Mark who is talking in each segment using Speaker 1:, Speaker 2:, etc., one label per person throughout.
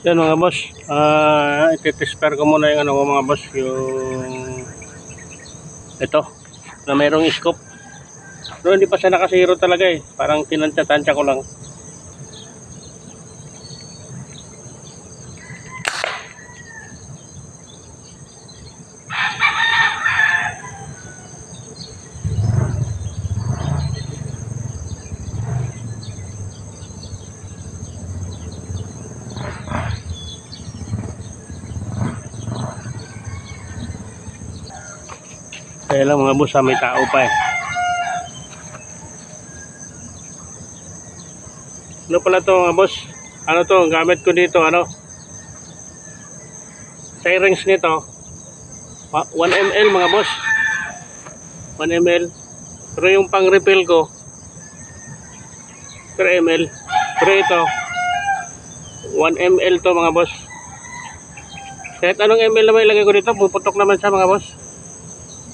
Speaker 1: Yan mga boss, iti-spare ko muna yung ano mga boss, yung ito na mayroong scope. Pero hindi pa siya nakasiro talaga eh, parang tinantya-tantya ko lang. Kaya lang mga boss, may tao pa eh. Ano pala to mga boss? Ano to? Gamit ko dito ano? Sirens nito 1 ml mga boss. 1 ml. Pero yung pang refill ko 3 ml. Pero ito 1 ml to mga boss. Kahit anong ml na may ilagay ko dito, puputok naman siya mga boss.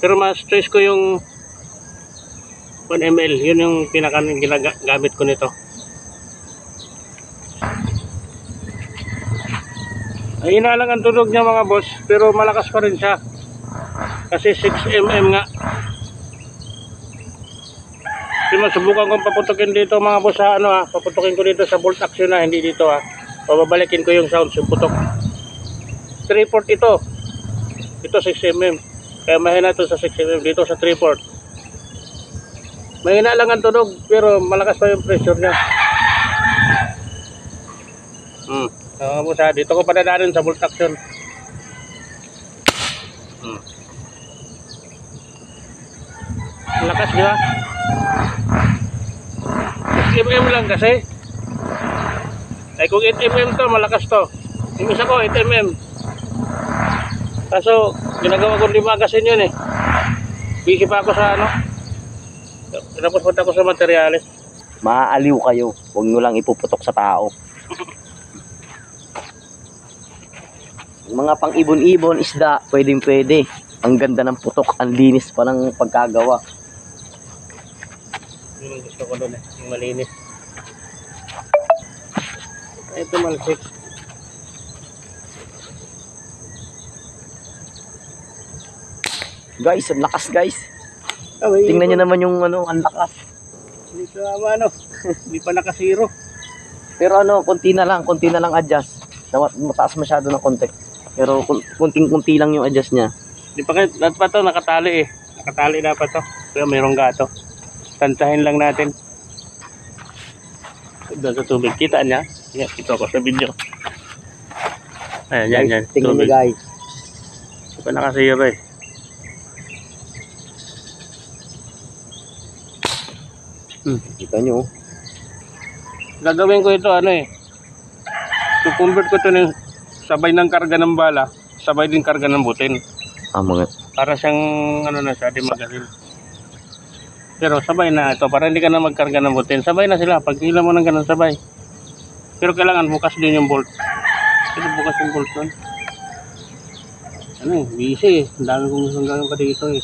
Speaker 1: Pero mas choice ko yung 1 ml. Yun yung ginagamit ko nito. Ay, ina lang ang tunog niya mga boss, pero malakas pa rin siya. Kasi 6 mm nga. Sinusubukan kong paputukin dito mga boss sa ano paputukin ko dito sa bolt action na, hindi dito Pababalikin ko yung sound, yung putok. 3/4 ito. Ito 6 mm. Kaya mahina ito sa 6 mm, dito sa 3/4. Mahina lang ang tunog, pero malakas pa yung pressure niya. Dito ko padadaanin sa bolt action. Lakas di ba? 6 mm lang kasi. Ay kung 8 mm to, malakas to. Yung isa ko 8 mm. Kaso ginagawa ko 5 magasin yun eh. Busy pa ako sa ano. Tapos punta ko sa materyales.
Speaker 2: Maaaliw kayo, huwag nyo lang ipuputok sa tao. Mga pang ibon-ibon, isda, pwedeng-pwede. Ang ganda ng putok, ang linis pa ng pagkagawa.
Speaker 1: Yun ang gusto ko doon eh, yung malinis. Ito malsik.
Speaker 2: Guys, ang lakas guys. Tingnan nyo naman yung ano, ang lakas.
Speaker 1: Hindi pa hindi pa nakasiro.
Speaker 2: Pero ano, konti na lang adjust. Mataas masyado ng konti. Pero kunting-kunti lang yung adjust niya.
Speaker 1: Di pa dapat to nakatali eh. Nakatali dapat to. Pero mayroong gato. Tantahin lang natin. Doon sa tubig. Kita niya? Yeah, ito ako sa video. Ayan, yan.
Speaker 2: Tingnan nyo guys.
Speaker 1: Di pa nakasiro eh.
Speaker 2: Kita nyo.
Speaker 1: Gagawin ko ito ano eh. To-convert ko ito ng sabay ng karga ng bala, sabay din karga ng butin.
Speaker 2: Mga
Speaker 1: Para siyang ano na siya, di magazine. Pero sabay na ito, para hindi ka na magkarga ng butin. Sabay na sila, pag hila mo ng ganun sabay. Pero kailangan bukas din yung bolt. Ito bukas yung bolt nun. Ano eh, busy eh. Ang dami kong gustong gawin pa dito eh.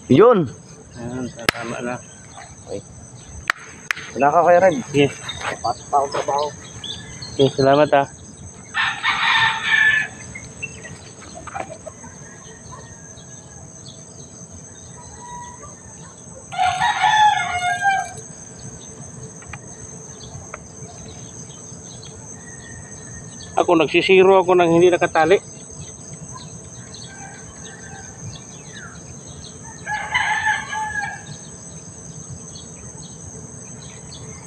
Speaker 2: yun.
Speaker 1: Ayan, tama na.
Speaker 2: Okay. Wala ka kaya rin.
Speaker 1: Yes.
Speaker 2: Pasok pa ako trabaho.
Speaker 1: Okay, salamat Ako nagsisiro ako ng hindi nakatali.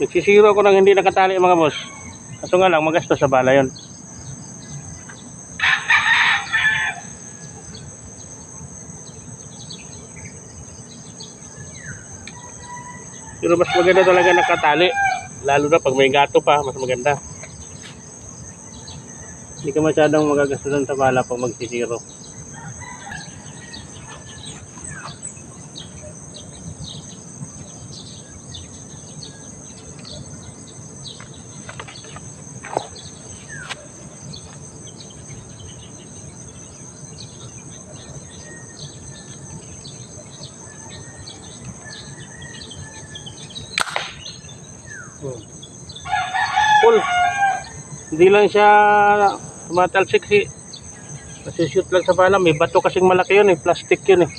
Speaker 1: Nagsisiro ako ng hindi nakatali mga boss. Kaso nga lang magastos sa bala yun. Pero mas maganda talaga nakatali. Lalo na pag may gato pa, mas maganda. Hindi ka masyadong magagastusan sa bala pag magsisiro. full. Hindi lang siya tumatalsik si nasishoot lang sa pala. May bato kasing malaki yun eh. Plastic yun eh.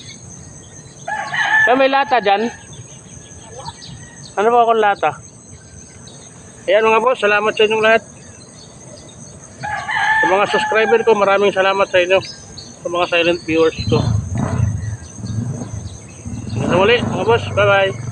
Speaker 1: Kaya may lata dyan. Ano ba akong lata? Ayan mga boss, salamat sa inyong lahat. Sa mga subscriber ko, maraming salamat sa inyo. Sa mga silent viewers ko. Hanggang sa muli mga boss, bye bye.